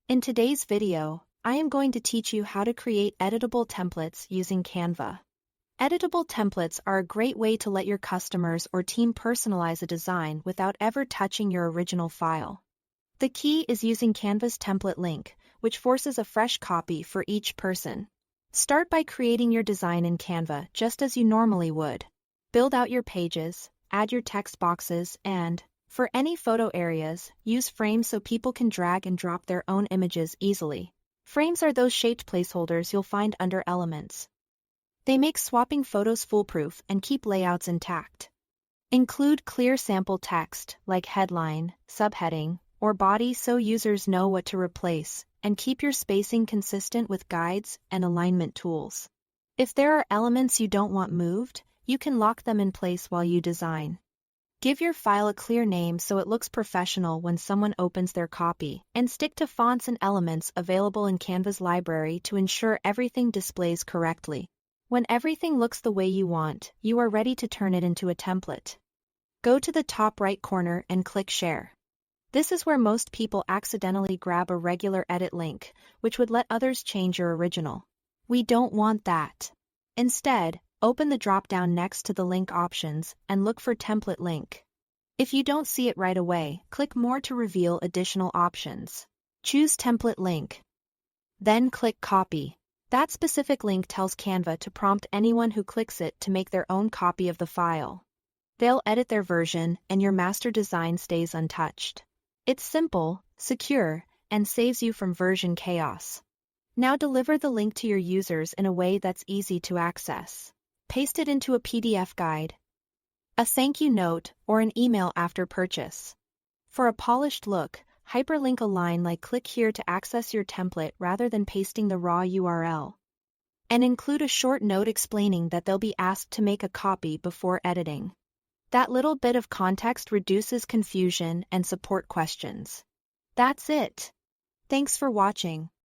In today's video, I am going to teach you how to create editable templates using Canva. Editable templates are a great way to let your customers or team personalize a design without ever touching your original file. The key is using Canva's template link, which forces a fresh copy for each person. Start by creating your design in Canva just as you normally would. Build out your pages, add your text boxes, and, for any photo areas, use frames so people can drag and drop their own images easily. Frames are those shaped placeholders you'll find under Elements. They make swapping photos foolproof and keep layouts intact. Include clear sample text like headline, subheading, or body so users know what to replace, and keep your spacing consistent with guides and alignment tools. If there are elements you don't want moved, you can lock them in place while you design. Give your file a clear name so it looks professional when someone opens their copy, and stick to fonts and elements available in Canva's library to ensure everything displays correctly. When everything looks the way you want, you are ready to turn it into a template. Go to the top right corner and click Share. This is where most people accidentally grab a regular edit link, which would let others change your original. We don't want that. Instead, open the drop-down next to the link options and look for Template Link. If you don't see it right away, click More to reveal additional options. Choose Template Link. Then click Copy. That specific link tells Canva to prompt anyone who clicks it to make their own copy of the file. They'll edit their version, and your master design stays untouched. It's simple, secure, and saves you from version chaos. Now deliver the link to your users in a way that's easy to access. Paste it into a PDF guide, a thank you note, or an email after purchase. For a polished look, hyperlink a line like "click here to access your template" rather than pasting the raw URL. And include a short note explaining that they'll be asked to make a copy before editing. That little bit of context reduces confusion and support questions. That's it. Thanks for watching.